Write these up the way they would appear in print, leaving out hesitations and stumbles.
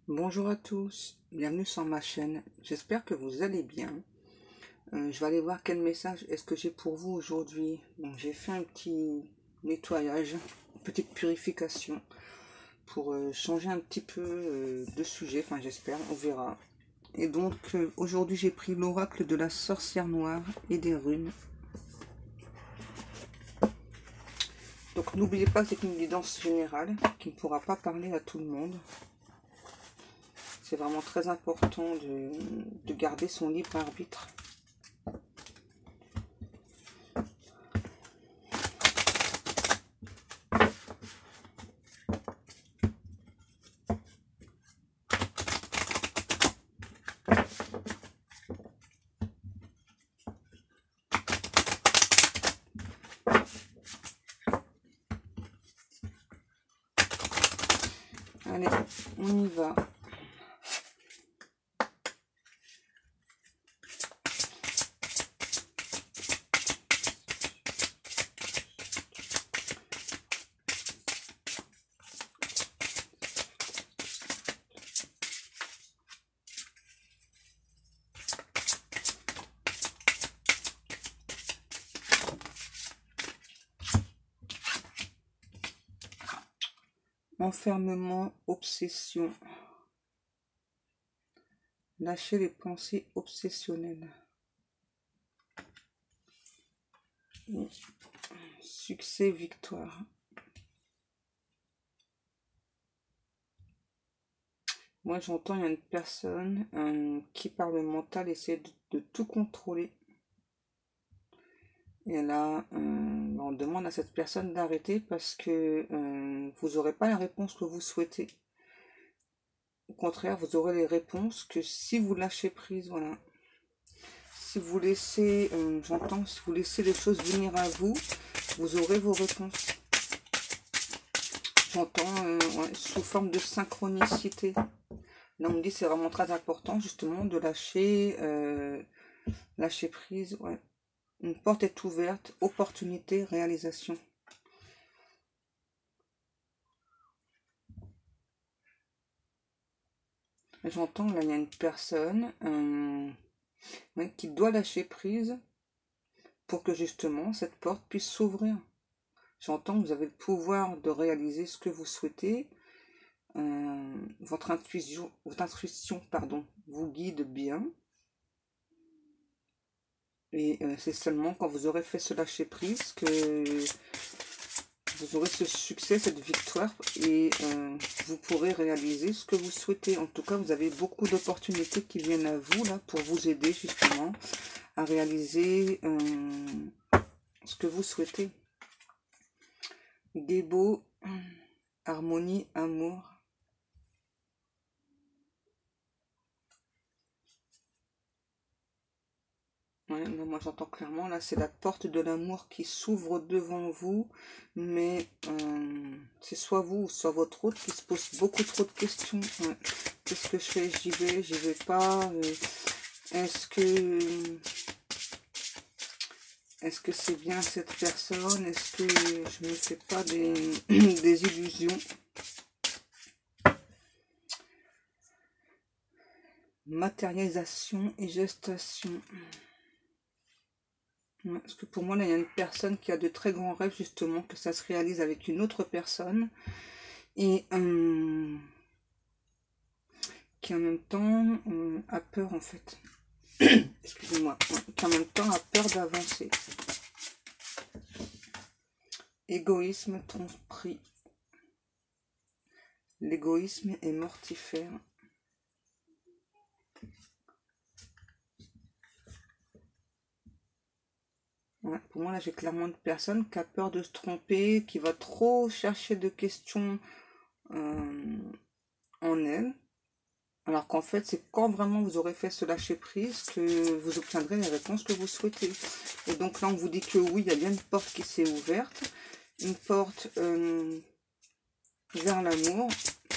Bonjour à tous, bienvenue sur ma chaîne, j'espère que vous allez bien. Je vais aller voir quel message est-ce que j'ai pour vous aujourd'hui. Donc j'ai fait un petit nettoyage, une petite purification pour changer un petit peu de sujet, enfin j'espère, on verra. Et donc aujourd'hui j'ai pris l'oracle de la sorcière noire et des runes. Donc n'oubliez pas que c'est une guidance générale qui ne pourra pas parler à tout le monde. C'est vraiment très important de garder son libre arbitre. Allez, on y va. Enfermement, obsession. Lâcher les pensées obsessionnelles. Succès, victoire. Moi j'entends, il y a une personne qui par le mental essaie de tout contrôler. Et là, on demande à cette personne d'arrêter parce que vous n'aurez pas la réponse que vous souhaitez. Au contraire, vous aurez les réponses que si vous lâchez prise, voilà. Si vous laissez, j'entends, si vous laissez les choses venir à vous, vous aurez vos réponses. J'entends ouais, sous forme de synchronicité. Là, on me dit c'est vraiment très important justement de lâcher, lâcher prise. Ouais. Une porte est ouverte, opportunité, réalisation. J'entends, là, il y a une personne ouais, qui doit lâcher prise pour que justement cette porte puisse s'ouvrir. J'entends que vous avez le pouvoir de réaliser ce que vous souhaitez. Votre intuition pardon, vous guide bien. Et c'est seulement quand vous aurez fait ce lâcher prise que vous aurez ce succès, cette victoire, et vous pourrez réaliser ce que vous souhaitez. En tout cas, vous avez beaucoup d'opportunités qui viennent à vous là pour vous aider justement à réaliser ce que vous souhaitez. Débo, harmonie, amour. Ouais, moi j'entends clairement, là c'est la porte de l'amour qui s'ouvre devant vous, mais c'est soit vous ou soit votre autre qui se pose beaucoup trop de questions. Ouais. Qu'est-ce que je fais? J'y vais pas. Est-ce que c'est bien cette personne? Est-ce que je me fais pas des illusions? Matérialisation et gestation. Parce que pour moi, là, il y a une personne qui a de très grands rêves, justement, que ça se réalise avec une autre personne. Et qui en même temps a peur, en fait. Excusez-moi. Qui en même temps a peur d'avancer. Égoïsme, tromperie. L'égoïsme est mortifère. Ouais, pour moi, là, j'ai clairement une personne qui a peur de se tromper, qui va trop chercher de questions en elle. Alors qu'en fait, c'est quand vraiment vous aurez fait ce lâcher prise que vous obtiendrez les réponses que vous souhaitez. Et donc là, on vous dit que oui, il y a bien une porte qui s'est ouverte. Une porte vers l'amour.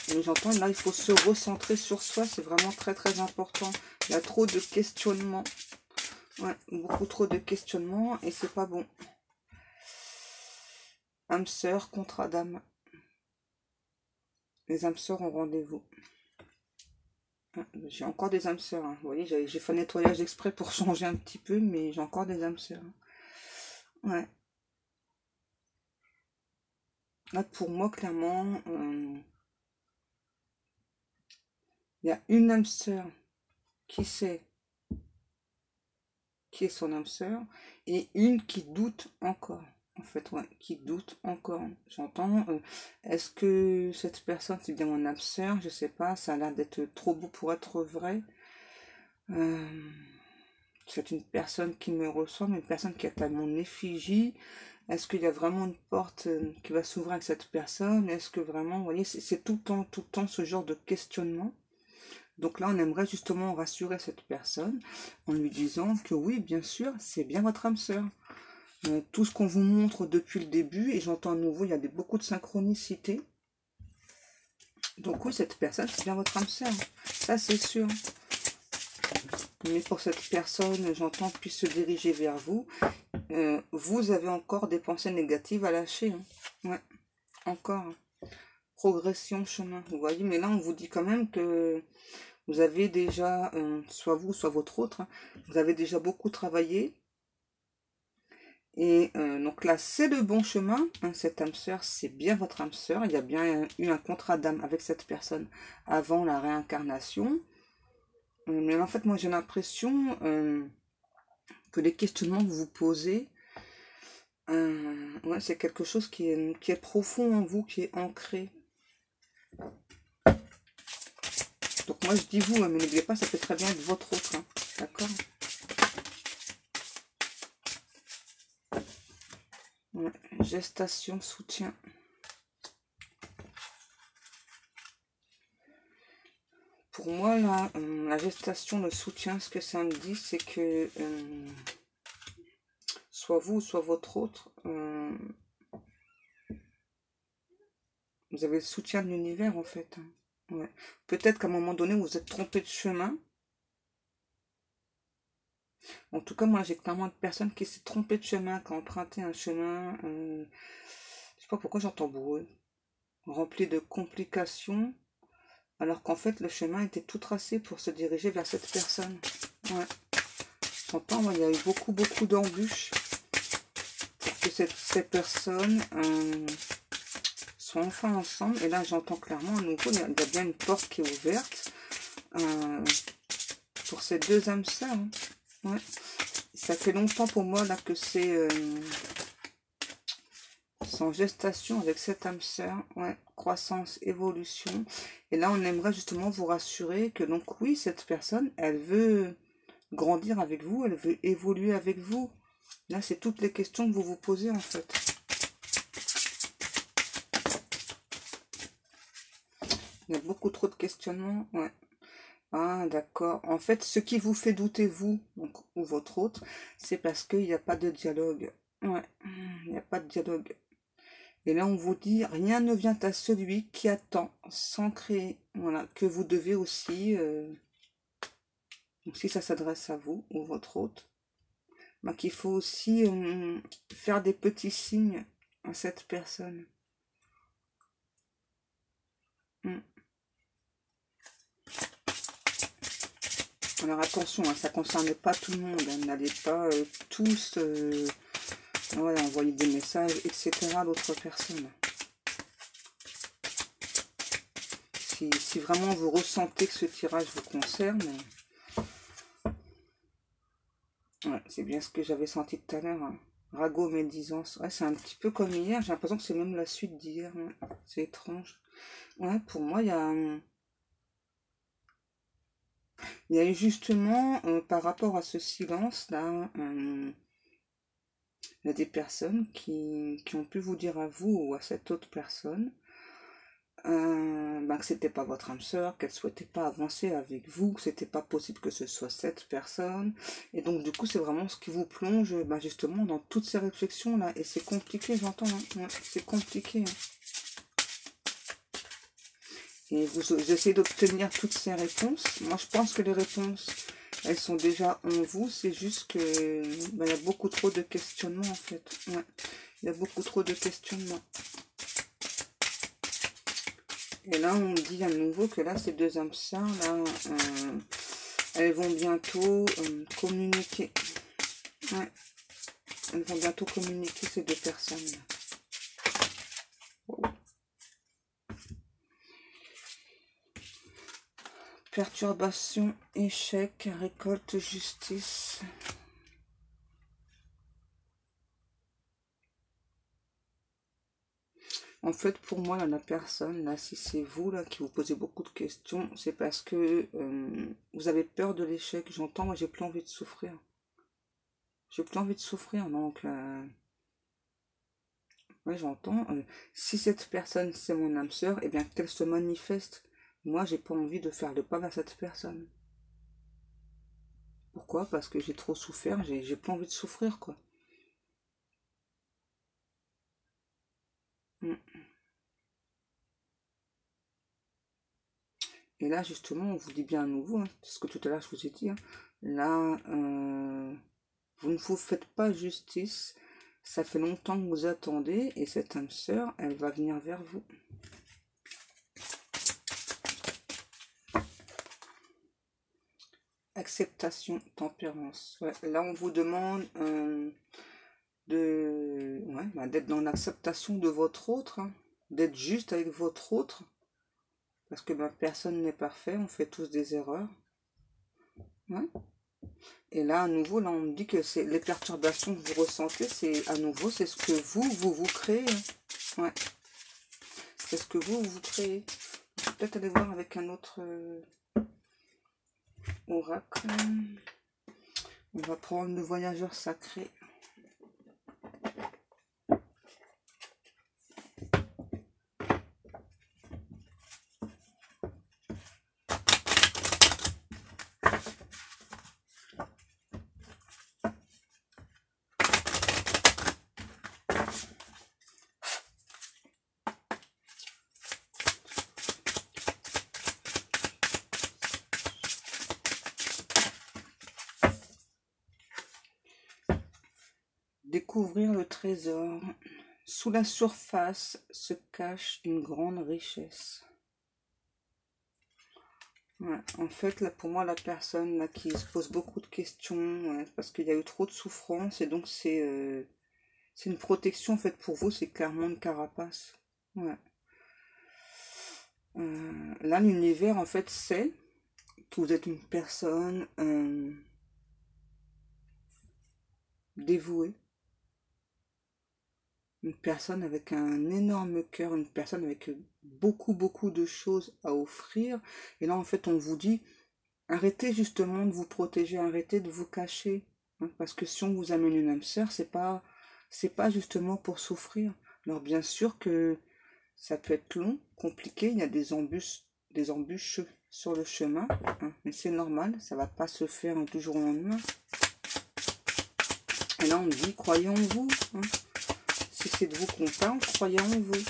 Mais j'entends, là, il faut se recentrer sur soi. C'est vraiment très, très important. Il y a trop de questionnements. Ouais, beaucoup trop de questionnements et c'est pas bon. Âme sœur, contrat d'âme. Les âmes sœurs ont rendez-vous. J'ai encore des âmes sœurs. Hein. Vous voyez, j'ai fait un nettoyage exprès pour changer un petit peu, mais j'ai encore des âmes sœurs. Ouais. Là, pour moi, clairement, il y a une âme sœur qui sait qui est son âme sœur et une qui doute encore. En fait, ouais, qui doute encore. J'entends. Est-ce que cette personne, c'est bien mon âme sœur? Je sais pas. Ça a l'air d'être trop beau pour être vrai. Euh, c'est une personne qui me ressemble, une personne qui est à mon effigie. Est-ce qu'il y a vraiment une porte qui va s'ouvrir avec cette personne? Est-ce que vraiment, vous voyez, c'est tout le temps ce genre de questionnement. Donc là, on aimerait justement rassurer cette personne en lui disant que oui, bien sûr, c'est bien votre âme sœur. Tout ce qu'on vous montre depuis le début, et j'entends à nouveau, il y a beaucoup de synchronicité. Donc oui, cette personne, c'est bien votre âme sœur. Ça, c'est sûr. Mais pour cette personne, j'entends, puisse se diriger vers vous. Vous avez encore des pensées négatives à lâcher. Hein. Ouais, encore. Progression, chemin. Vous voyez, mais là, on vous dit quand même que vous avez déjà, soit vous, soit votre autre, hein, vous avez déjà beaucoup travaillé. Et donc là, c'est le bon chemin. Hein, cette âme sœur, c'est bien votre âme sœur. Il y a bien eu un contrat d'âme avec cette personne avant la réincarnation. Mais en fait, moi, j'ai l'impression que les questionnements que vous posez, ouais, c'est quelque chose qui est profond en vous, qui est ancré. Donc moi, je dis vous, hein, mais n'oubliez pas, ça peut très bien être votre autre. Hein, d'accord? Ouais, gestation, soutien. Pour moi, là, la gestation, le soutien, ce que ça me dit, c'est que soit vous, soit votre autre, vous avez le soutien de l'univers, en fait. Hein. Ouais. Peut-être qu'à un moment donné, vous vous êtes trompé de chemin. En tout cas, moi, j'ai clairement une personne qui s'est trompée de chemin, qui a emprunté un chemin, je sais pas pourquoi j'entends bruit, rempli de complications, alors qu'en fait, le chemin était tout tracé pour se diriger vers cette personne. Ouais. J'entends, il y a eu beaucoup d'embûches pour que ces personnes soient enfin ensemble. Et là, j'entends clairement, à nouveau, il y a bien une porte qui est ouverte pour ces deux âmes sœurs. Hein. Ouais. Ça fait longtemps pour moi là que c'est en gestation avec cette âme sœur. Ouais. Croissance, évolution. Et là, on aimerait justement vous rassurer que donc oui, cette personne, elle veut grandir avec vous, elle veut évoluer avec vous. Là, c'est toutes les questions que vous vous posez en fait. Il y a beaucoup trop de questionnements. Ouais. Ah, d'accord. En fait, ce qui vous fait douter, vous, donc, ou votre autre, c'est parce qu'il n'y a pas de dialogue. Ouais, il n'y a pas de dialogue. Et là, on vous dit, rien ne vient à celui qui attend, sans créer. Voilà, que vous devez aussi, donc si ça s'adresse à vous, ou votre autre, bah, qu'il faut aussi faire des petits signes à cette personne. Alors attention, hein, ça ne concerne pas tout le monde. Hein, n'allez pas tous voilà, envoyer des messages, etc. à d'autres personnes. Si vraiment vous ressentez que ce tirage vous concerne, ouais, c'est bien ce que j'avais senti tout à l'heure. Hein. Ragot médisance. Ouais, c'est un petit peu comme hier. J'ai l'impression que c'est même la suite d'hier. Ouais. C'est étrange. Ouais, pour moi, il y a eu justement, par rapport à ce silence-là, il y a des personnes qui ont pu vous dire à vous ou à cette autre personne que c'était pas votre âme sœur, qu'elle souhaitait pas avancer avec vous, que c'était pas possible que ce soit cette personne. Et donc du coup c'est vraiment ce qui vous plonge justement dans toutes ces réflexions là. Et c'est compliqué, j'entends, hein. Ouais, c'est compliqué. Hein. Et vous essayez d'obtenir toutes ces réponses. Moi je pense que les réponses elles sont déjà en vous, c'est juste que il y a beaucoup trop de questionnements en fait. Ouais. Il y a beaucoup trop de questionnements. Et là, on dit à nouveau que là, ces deux âmes sœurs, là, elles vont bientôt communiquer. Ouais. Elles vont bientôt communiquer, ces deux personnes. Wow. Perturbation, échec, récolte, justice. En fait, pour moi, là, la personne, là, si c'est vous là qui vous posez beaucoup de questions, c'est parce que vous avez peur de l'échec. J'entends, moi, j'ai plus envie de souffrir. J'ai plus envie de souffrir, donc ouais, j'entends. Si cette personne, c'est mon âme sœur, eh bien, qu'elle se manifeste. Moi, j'ai pas envie de faire le pas vers cette personne. Pourquoi? Parce que j'ai trop souffert, j'ai pas envie de souffrir, quoi. Mm. Et là, justement, on vous dit bien à nouveau, hein, ce que tout à l'heure je vous ai dit, hein, là, vous ne vous faites pas justice, ça fait longtemps que vous attendez, et cette âme sœur, elle va venir vers vous. Acceptation, tempérance. Ouais, là, on vous demande d'être dans l'acceptation de votre autre, hein, d'être juste avec votre autre, parce que personne n'est parfait, on fait tous des erreurs. Ouais. Et là, à nouveau, là, on me dit que c'est les perturbations que vous ressentez, c'est à nouveau, c'est ce que vous créez. Ouais. C'est ce que vous créez. Je vais peut-être aller voir avec un autre oracle. On va prendre le voyageur sacré. Découvrir le trésor. Sous la surface se cache une grande richesse. Ouais, en fait, là, pour moi, la personne là, qui se pose beaucoup de questions, ouais, parce qu'il y a eu trop de souffrance, et donc c'est une protection, en fait, pour vous, c'est clairement une carapace. Ouais. Là, l'univers, en fait, sait que vous êtes une personne dévouée, une personne avec un énorme cœur, une personne avec beaucoup de choses à offrir. Et là, en fait, on vous dit, arrêtez justement de vous protéger, arrêtez de vous cacher. Hein, parce que si on vous amène une âme sœur, c'est pas justement pour souffrir. Alors bien sûr que ça peut être long, compliqué, il y a des embûches sur le chemin, hein, mais c'est normal, ça va pas se faire du jour au lendemain. Et là, on dit, croyez en vous. Hein. Si c'est de vous qu'on parle, croyez en vous.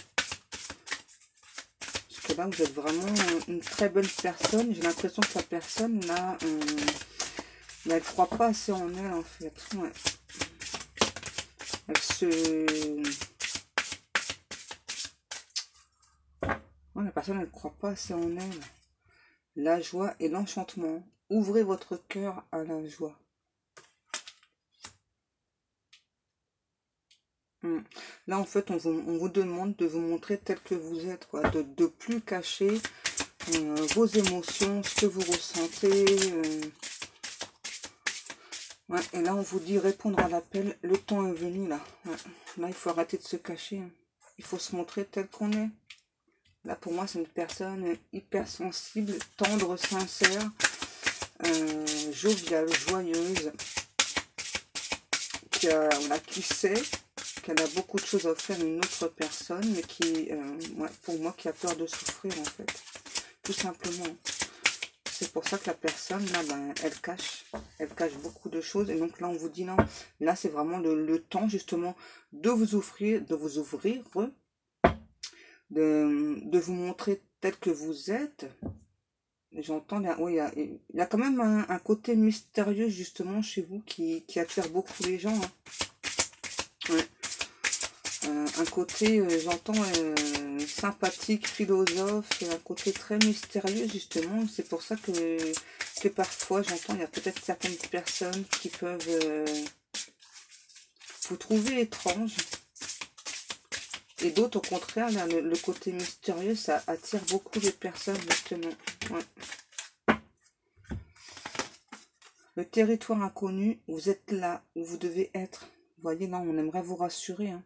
Parce que là, vous êtes vraiment une très belle personne. J'ai l'impression que la personne, là, elle ne croit pas assez en elle, en fait. Ouais. Elle se... Ouais, la personne, elle ne croit pas assez en elle. La joie et l'enchantement. Ouvrez votre cœur à la joie. Là, en fait, on vous demande de vous montrer tel que vous êtes, quoi, de plus cacher vos émotions, ce que vous ressentez. Ouais, et là, on vous dit répondre à l'appel. Le temps est venu, là. Ouais. Là, il faut arrêter de se cacher. Hein. Il faut se montrer tel qu'on est. Là, pour moi, c'est une personne hyper sensible, tendre, sincère, joviale, joyeuse, qui sait qu'elle a beaucoup de choses à offrir à une autre personne, mais qui, ouais, pour moi, qui a peur de souffrir, en fait. Tout simplement. C'est pour ça que la personne, là, elle cache beaucoup de choses. Et donc là, on vous dit non. Là, c'est vraiment le temps, justement, de vous ouvrir, de vous montrer tel que vous êtes. J'entends, oui, il y a quand même un côté mystérieux, justement, chez vous, qui attire beaucoup les gens. Hein. Ouais. un côté, j'entends, sympathique, philosophe, un côté très mystérieux, justement. C'est pour ça que parfois, j'entends, il y a peut-être certaines personnes qui peuvent vous trouver étrange. Et d'autres, au contraire, là, le côté mystérieux, ça attire beaucoup de personnes, justement. Ouais. Le territoire inconnu, vous êtes là où vous devez être. Vous voyez, là, on aimerait vous rassurer. Hein.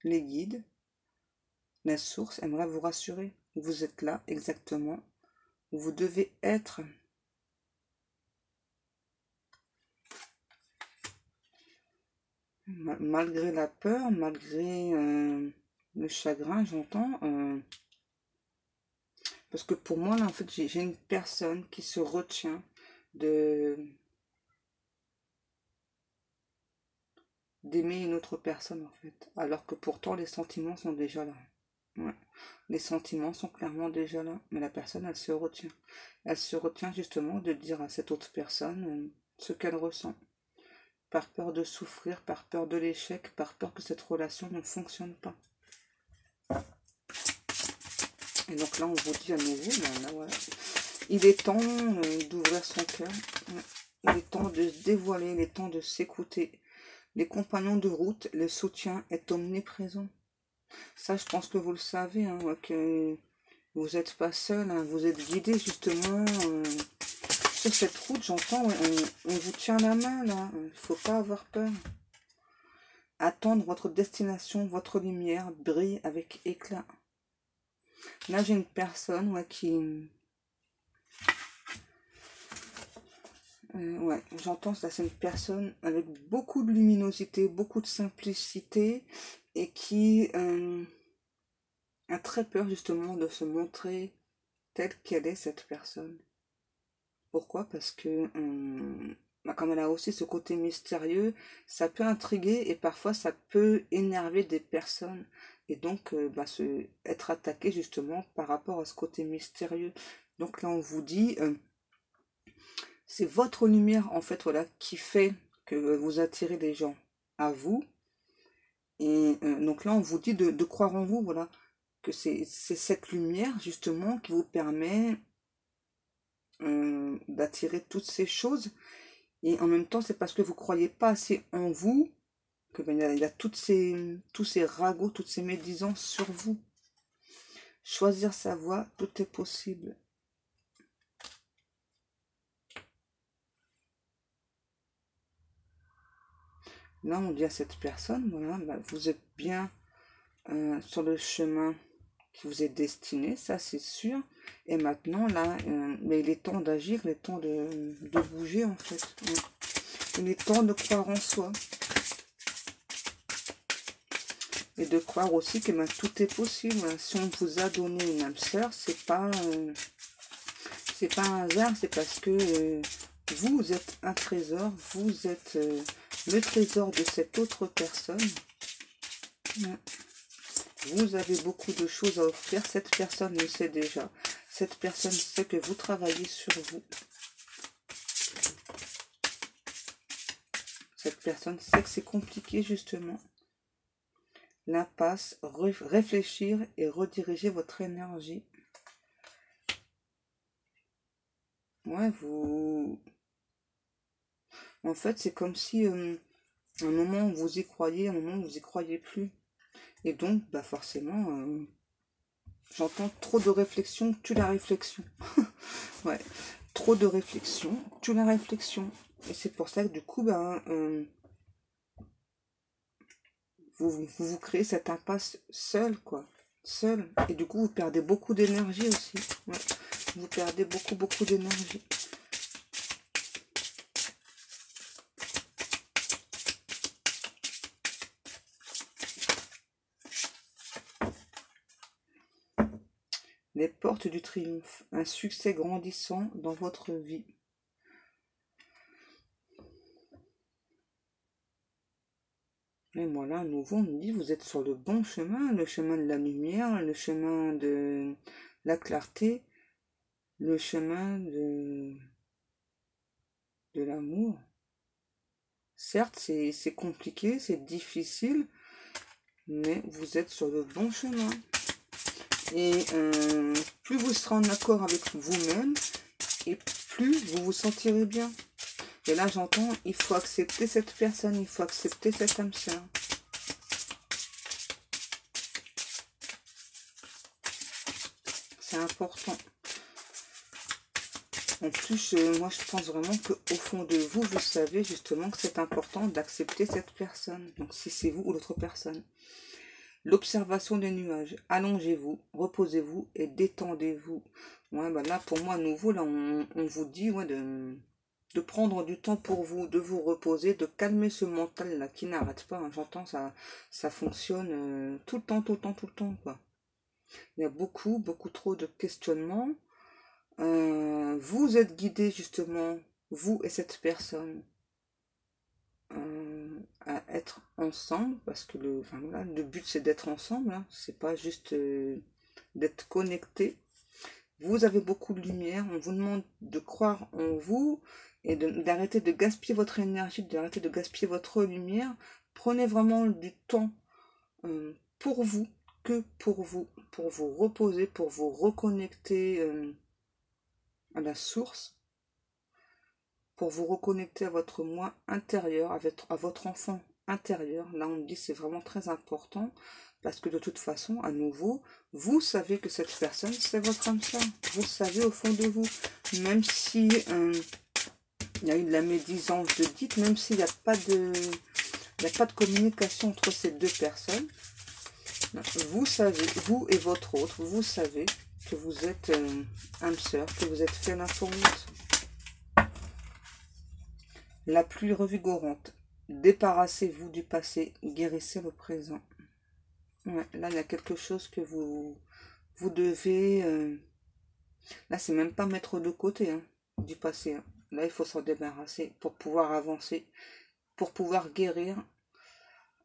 Les guides, la source aimerait vous rassurer. Vous êtes là, exactement, où vous devez être. Malgré la peur, malgré le chagrin, j'entends. Parce que pour moi, là, en fait, j'ai une personne qui se retient d'aimer une autre personne, en fait. Alors que pourtant, les sentiments sont déjà là. Ouais. Les sentiments sont clairement déjà là. Mais la personne, elle se retient. Elle se retient justement de dire à cette autre personne ce qu'elle ressent. Par peur de souffrir, par peur de l'échec, par peur que cette relation ne fonctionne pas. Et donc là, on vous dit à nouveau, là, voilà. Il est temps d'ouvrir son cœur. Il est temps de se dévoiler, il est temps de s'écouter. Les compagnons de route, le soutien est omniprésent. Ça, je pense que vous le savez, hein, que vous n'êtes pas seul, hein, vous êtes guidé justement sur cette route, j'entends, on vous tient la main, là. Il ne faut pas avoir peur. Attendre votre destination, votre lumière brille avec éclat. Là, j'ai une personne qui... ouais, j'entends ça, c'est une personne avec beaucoup de luminosité, beaucoup de simplicité et qui a très peur justement de se montrer telle qu'elle est cette personne. Pourquoi? Parce que comme elle a aussi ce côté mystérieux, ça peut intriguer et parfois ça peut énerver des personnes et donc être attaqué justement par rapport à ce côté mystérieux. Donc là on vous dit, c'est votre lumière en fait voilà qui fait que vous attirez les gens à vous. Et donc là on vous dit de croire en vous, voilà, que c'est cette lumière justement qui vous permet d'attirer toutes ces choses. Et en même temps, c'est parce que vous croyez pas assez en vous que il y a tous ces ragots, toutes ces médisances sur vous. Choisir sa voie, tout est possible. Là, on dit à cette personne, voilà, vous êtes bien sur le chemin qui vous est destiné, ça c'est sûr. Et maintenant, là, mais il est temps d'agir, il est temps de bouger en fait. Il est temps de croire en soi. Et de croire aussi que tout est possible. Si on vous a donné une âme sœur, c'est pas un hasard, c'est parce que vous êtes un trésor, vous êtes le trésor de cette autre personne. Vous avez beaucoup de choses à offrir, cette personne le sait déjà. Cette personne sait que vous travaillez sur vous. Cette personne sait que c'est compliqué justement. L'impasse, réfléchir et rediriger votre énergie. Ouais, vous... En fait, c'est comme si un moment vous y croyez, un moment vous y croyez plus. Et donc, forcément, j'entends trop de réflexion, tue la réflexion. Ouais, trop de réflexion, tue la réflexion. Et c'est pour ça que du coup, vous créez cette impasse seul, quoi. Seul. Et du coup, vous perdez beaucoup d'énergie aussi. Ouais. Vous perdez beaucoup d'énergie. Les portes du triomphe. Un succès grandissant dans votre vie. Et voilà, à nouveau, on nous dit, vous êtes sur le bon chemin, le chemin de la lumière, le chemin de la clarté, le chemin de l'amour. Certes, c'est compliqué, c'est difficile, mais vous êtes sur le bon chemin. Et plus vous serez en accord avec vous-même, et plus vous vous sentirez bien. Et là, j'entends, il faut accepter cette personne, il faut accepter cette âme sœur. C'est important. En plus, moi, je pense vraiment qu'au fond de vous, vous savez justement que c'est important d'accepter cette personne. Donc, si c'est vous ou l'autre personne. L'observation des nuages. Allongez-vous, reposez-vous et détendez-vous. Ouais, bah là, pour moi, à nouveau, là, on vous dit ouais, de prendre du temps pour vous, de vous reposer, de calmer ce mental-là qui n'arrête pas. Hein. J'entends, ça fonctionne tout le temps, tout le temps, tout le temps, quoi. Il y a beaucoup, beaucoup trop de questionnements. Vous êtes guidé, justement, vous et cette personne, à être ensemble, parce que enfin, voilà, le but c'est d'être ensemble, hein, c'est pas juste d'être connecté. Vous avez beaucoup de lumière, on vous demande de croire en vous et d'arrêter de gaspiller votre énergie, d'arrêter de gaspiller votre lumière. Prenez vraiment du temps pour vous, que pour vous reposer, pour vous reconnecter à la source, pour vous reconnecter à votre moi intérieur, à votre enfant intérieur. Là, on me dit c'est vraiment très important parce que de toute façon, à nouveau, vous savez que cette personne, c'est votre âme sœur. Vous savez au fond de vous, même si il y a eu de la médisance de dites, même s'il n'y a pas de communication entre ces deux personnes, vous savez, vous et votre autre, vous savez que vous êtes âme sœur, que vous êtes fait l'un pour l'autre. La pluie revigorante. Débarrassez-vous du passé, guérissez le présent. Ouais, là, il y a quelque chose que vous devez... là, c'est même pas mettre de côté hein, du passé. Hein. Là, il faut s'en débarrasser pour pouvoir avancer, pour pouvoir guérir.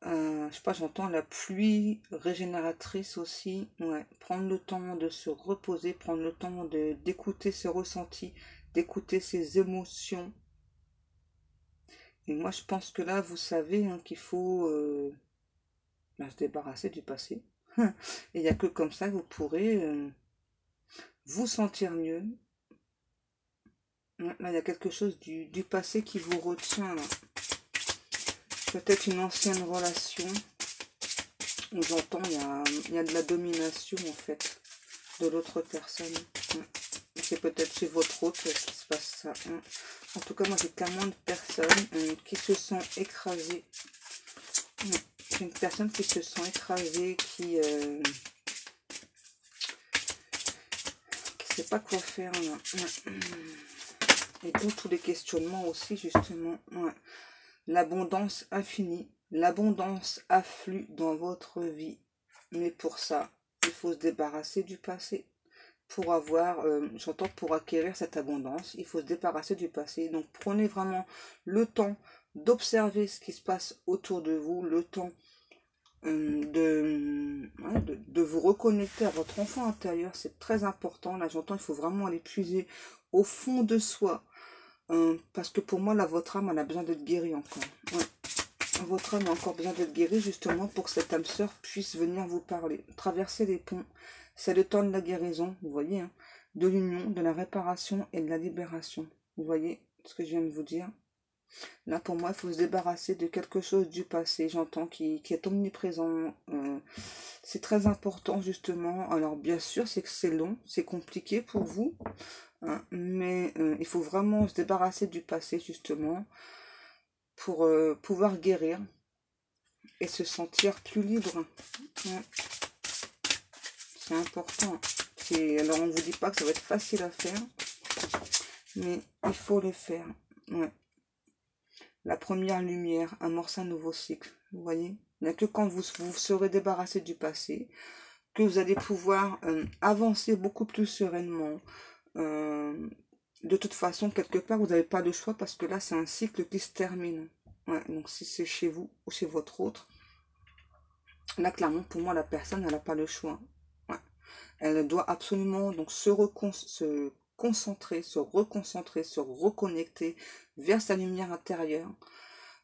Je sais pas, j'entends la pluie régénératrice aussi. Ouais, prendre le temps de se reposer, prendre le temps d'écouter ses ressentis, d'écouter ses émotions. Et moi, je pense que là, vous savez hein, qu'il faut se débarrasser du passé. Et il n'y a que comme ça que vous pourrez vous sentir mieux. Là, il y a quelque chose du passé qui vous retient. Peut-être une ancienne relation où j'entends il y a de la domination en fait de l'autre personne. C'est peut-être chez votre autre qui se passe ça. En tout cas, moi, j'ai clairement de personnes qui se sont écrasées. C'est une personne qui se sent écrasée, qui sait pas quoi faire. Là. Et d'où tous les questionnements aussi, justement. Ouais. L'abondance infinie. L'abondance afflue dans votre vie. Mais pour ça, il faut se débarrasser du passé. Pour avoir, j'entends pour acquérir cette abondance, il faut se débarrasser du passé. Donc prenez vraiment le temps d'observer ce qui se passe autour de vous, le temps de vous reconnecter à votre enfant intérieur. C'est très important. Là, j'entends, il faut vraiment aller puiser au fond de soi. Parce que pour moi, là, votre âme, elle a besoin d'être guérie encore. Ouais. Votre âme a encore besoin d'être guérie, justement, pour que cette âme sœur puisse venir vous parler. Traverser les ponts. C'est le temps de la guérison, vous voyez, hein, de l'union, de la réparation et de la libération. Vous voyez ce que je viens de vous dire? Là, pour moi, il faut se débarrasser de quelque chose du passé, j'entends, qui est omniprésent. C'est très important, justement. Alors, bien sûr, c'est que c'est long, c'est compliqué pour vous, hein, mais il faut vraiment se débarrasser du passé, justement, pour pouvoir guérir et se sentir plus libre. Ouais. C'est important. Alors, on ne vous dit pas que ça va être facile à faire, mais il faut le faire. Ouais. La première lumière amorce un nouveau cycle. Vous voyez? Il n'y a que quand vous serez débarrassé du passé que vous allez pouvoir avancer beaucoup plus sereinement. De toute façon, quelque part, vous n'avez pas de choix parce que là, c'est un cycle qui se termine. Ouais, donc, si c'est chez vous ou chez votre autre, là, clairement, pour moi, la personne, elle n'a pas le choix. Ouais. Elle doit absolument donc se concentrer, se reconcentrer, se reconnecter vers sa lumière intérieure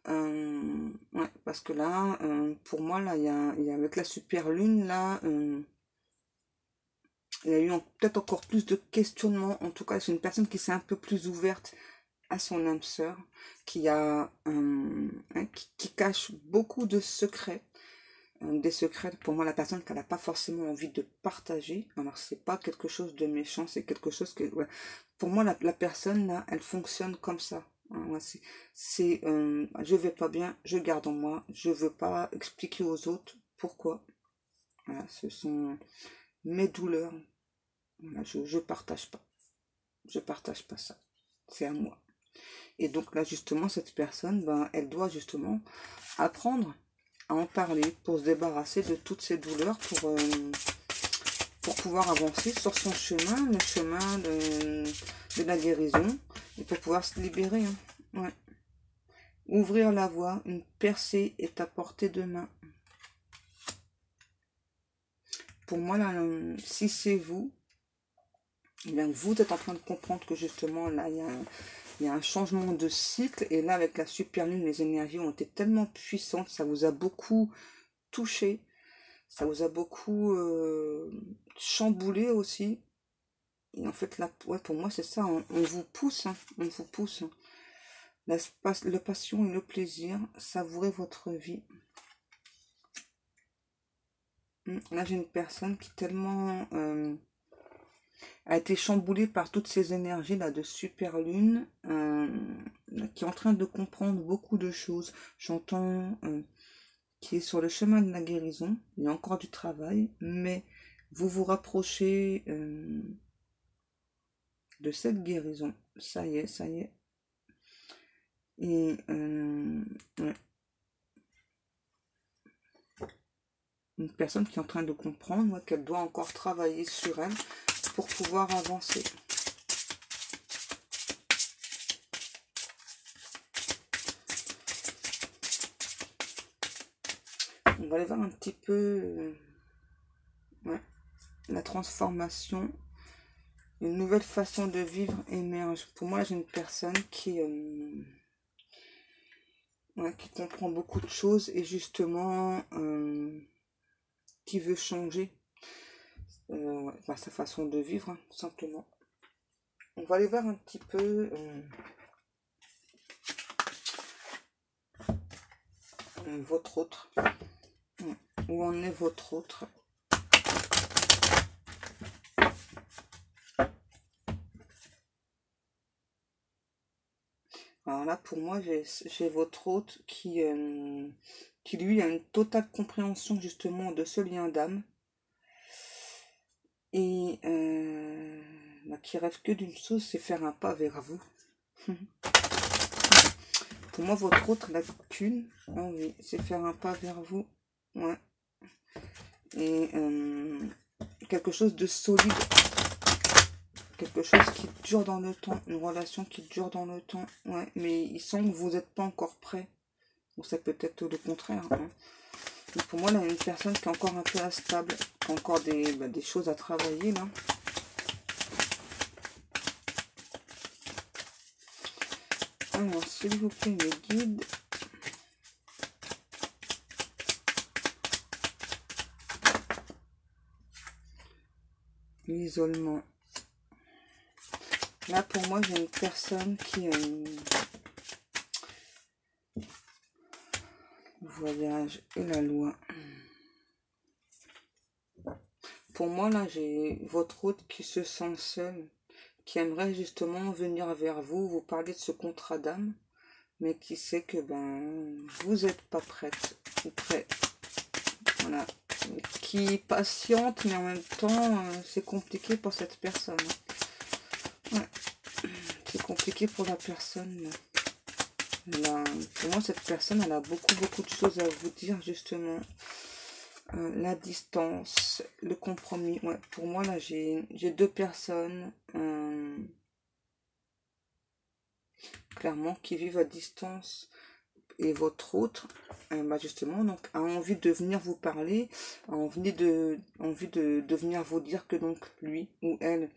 Ouais, parce que là, pour moi, là, il y a avec la super lune, là, il y a eu peut-être encore plus de questionnements. En tout cas, c'est une personne qui s'est un peu plus ouverte à son âme sœur, qui cache beaucoup de secrets. Des secrets, pour moi, la personne qu'elle n'a pas forcément envie de partager. Alors, c'est pas quelque chose de méchant, c'est quelque chose que... Ouais. Pour moi, la personne, là, elle fonctionne comme ça. Hein, ouais, je vais pas bien, je garde en moi, je veux pas expliquer aux autres pourquoi. Voilà, ce sont mes douleurs. Voilà, je partage pas. Je partage pas ça. C'est à moi. Et donc là, justement, cette personne, ben, elle doit justement apprendre à en parler pour se débarrasser de toutes ces douleurs, pour pouvoir avancer sur son chemin, le chemin de la guérison, et pour pouvoir se libérer. Hein. Ouais. Ouvrir la voie, une percée est à portée de main. Pour moi, là, si c'est vous, eh bien, vous êtes en train de comprendre que justement, là, il y a un changement de cycle. Et là, avec la super lune, les énergies ont été tellement puissantes, ça vous a beaucoup touché, ça vous a beaucoup chamboulé aussi. Et en fait, là, ouais, pour moi, c'est ça, on vous pousse, hein, on vous pousse. Hein. Le passion et le plaisir, savourez votre vie. Là, j'ai une personne qui tellement a été chamboulée par toutes ces énergies là de super lune, qui est en train de comprendre beaucoup de choses. J'entends qui est sur le chemin de la guérison. Il y a encore du travail, mais vous vous rapprochez de cette guérison. Ça y est, ça y est. Et ouais. Une personne qui est en train de comprendre qu'elle doit encore travailler sur elle pour pouvoir avancer. On va aller voir un petit peu ouais, la transformation. Une nouvelle façon de vivre émerge. Pour moi, j'ai une personne qui comprend beaucoup de choses et justement qui veut changer sa façon de vivre, hein, tout simplement. On va aller voir un petit peu votre autre. Où en est votre autre? Alors là, pour moi, j'ai votre hôte qui lui a une totale compréhension justement de ce lien d'âme et qui rêve que d'une chose, c'est faire un pas vers vous. Pour moi, votre autre n'a qu'une envie, c'est faire un pas vers vous. Ouais. Et quelque chose de solide, quelque chose qui dure dans le temps, une relation qui dure dans le temps. Ouais, mais il semble que vous n'êtes pas encore prêt. Ou c'est peut-être le contraire. Hein. Mais pour moi, là, il y a une personne qui est encore un peu instable, qui a encore des choses à travailler là. Alors, s'il vous plaît, mes guides. L'isolement. Là, pour moi, j'ai une personne qui voyage et la loi. Pour moi, là, j'ai votre hôte qui se sent seul, qui aimerait justement venir vers vous, vous parler de ce contrat d'âme, mais qui sait que vous n'êtes pas prête ou prêt. Voilà. Qui patiente, mais en même temps, c'est compliqué pour cette personne. Ouais. C'est compliqué pour la personne. Pour moi, cette personne, elle a beaucoup de choses à vous dire, justement. La distance, le compromis. Ouais, pour moi, là, j'ai deux personnes, clairement, qui vivent à distance. Et votre autre, justement, donc, a envie de venir vous parler, a envie de venir vous dire que donc, lui ou elle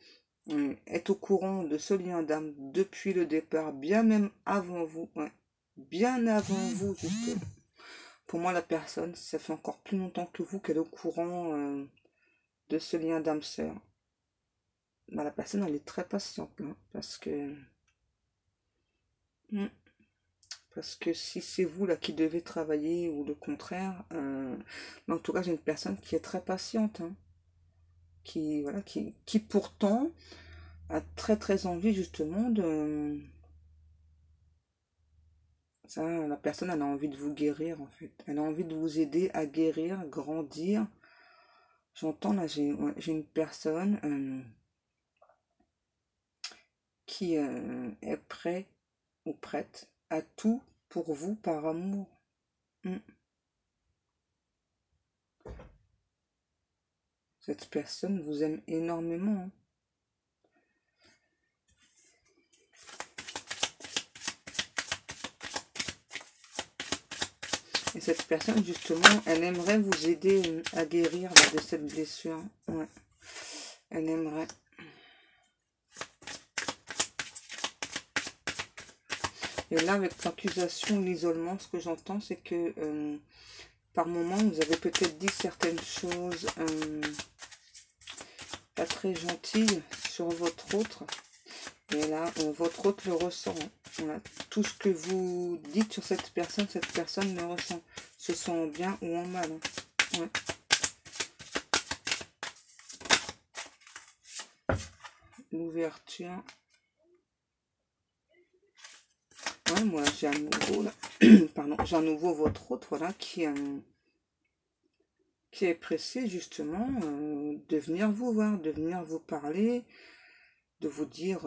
est au courant de ce lien d'âme depuis le départ, bien même avant vous, ouais, bien avant vous, justement. Pour moi, la personne, ça fait encore plus longtemps que vous qu'elle est au courant de ce lien d'âme sœur. Bah, la personne, elle est très patiente, hein, hmm, parce que si c'est vous là qui devez travailler ou le contraire, mais en tout cas, j'ai une personne qui est très patiente, hein, qui, voilà, qui pourtant a très très envie justement de... Ça, la personne, elle a envie de vous guérir en fait. Elle a envie de vous aider à guérir, grandir. J'entends là, j'ai une personne qui est prêt ou prête à tout pour vous par amour. Mm. Cette personne vous aime énormément, hein. Et cette personne, justement, elle aimerait vous aider à guérir là, de cette blessure. Ouais. Elle aimerait. Et là, avec l'accusation, l'isolement, ce que j'entends, c'est que par moment, vous avez peut-être dit certaines choses pas très gentilles sur votre autre. Et là, votre autre le ressent. Voilà. Tout ce que vous dites sur cette personne le ressent. Ce soit en bien ou en mal. Ouais. L'ouverture. Ouais, moi j'ai un nouveau là. Pardon, j'ai un nouveau votre autre, voilà, qui est pressé justement de venir vous voir, de venir vous parler, de vous dire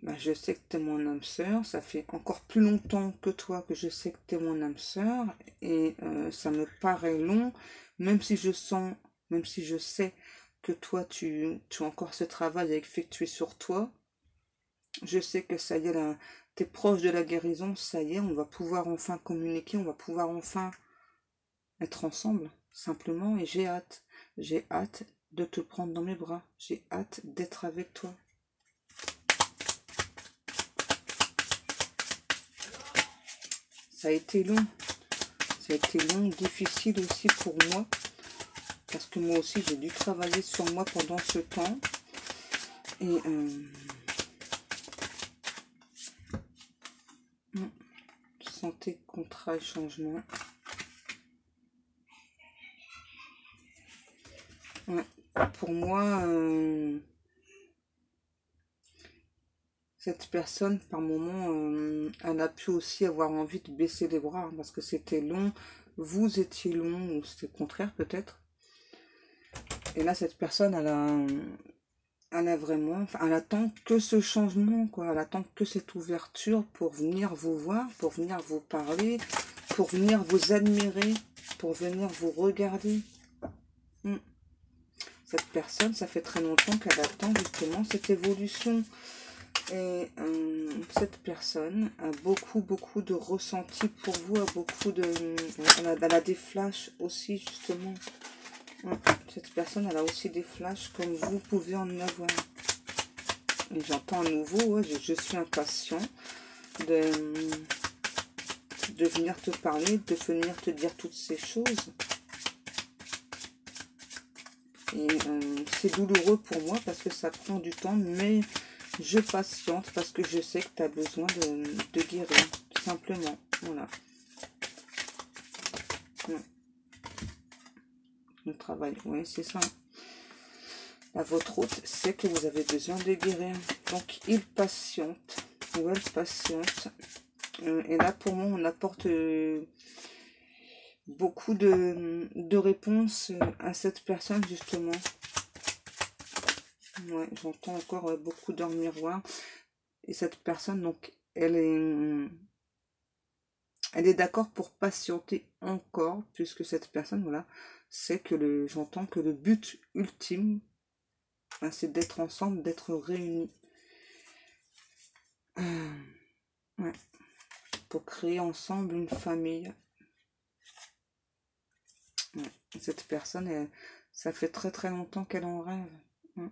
bah, je sais que tu es mon âme sœur, ça fait encore plus longtemps que toi que je sais que tu es mon âme sœur, et ça me paraît long, même si je sens, même si je sais que toi tu as encore ce travail à effectuer sur toi. Je sais que ça y est, là, tu es proche de la guérison, ça y est, on va pouvoir enfin communiquer, on va pouvoir enfin être ensemble, simplement, et j'ai hâte de te prendre dans mes bras, j'ai hâte d'être avec toi. Ça a été long, difficile aussi pour moi, parce que moi aussi j'ai dû travailler sur moi pendant ce temps, et santé, contrat et changement. Ouais. Pour moi, cette personne, par moment, elle a pu aussi avoir envie de baisser les bras, hein, parce que c'était long, vous étiez long, ou c'était le contraire peut-être. Et là, cette personne, elle a vraiment, enfin, elle attend que ce changement, quoi. Elle attend que cette ouverture pour venir vous voir, pour venir vous parler, pour venir vous admirer, pour venir vous regarder. Cette personne, ça fait très longtemps qu'elle attend justement cette évolution. Et cette personne a beaucoup de ressentis pour vous, a beaucoup de... Elle a des flashs aussi, justement. Cette personne, elle a aussi des flashs comme vous pouvez en avoir. Et j'entends à nouveau, ouais, je suis impatient de venir te parler, de venir te dire toutes ces choses. Et c'est douloureux pour moi parce que ça prend du temps, mais je patiente parce que je sais que tu as besoin de guérir, tout simplement. Voilà. Le travail, oui, c'est ça. À votre hôte, c'est que vous avez besoin de guérir. Donc, il patiente, ou elle patiente. Et là, pour moi, on apporte beaucoup de réponses à cette personne, justement. Ouais, j'entends encore beaucoup d'heures miroirs. Et cette personne, donc, elle est d'accord pour patienter encore, puisque cette personne, voilà, c'est que j'entends que le but ultime, hein, c'est d'être ensemble, d'être réunis. Ouais, pour créer ensemble une famille. Ouais. Cette personne, ça fait très longtemps qu'elle en rêve. Ouais.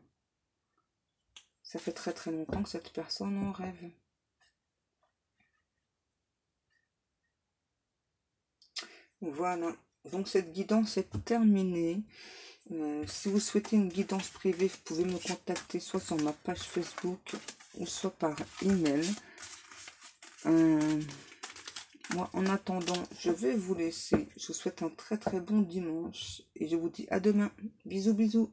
Ça fait très longtemps que cette personne en rêve. Voilà, donc cette guidance est terminée. Si vous souhaitez une guidance privée, vous pouvez me contacter soit sur ma page Facebook ou soit par email. Moi, en attendant, je vais vous laisser. Je vous souhaite un très très bon dimanche et je vous dis à demain. Bisous, bisous.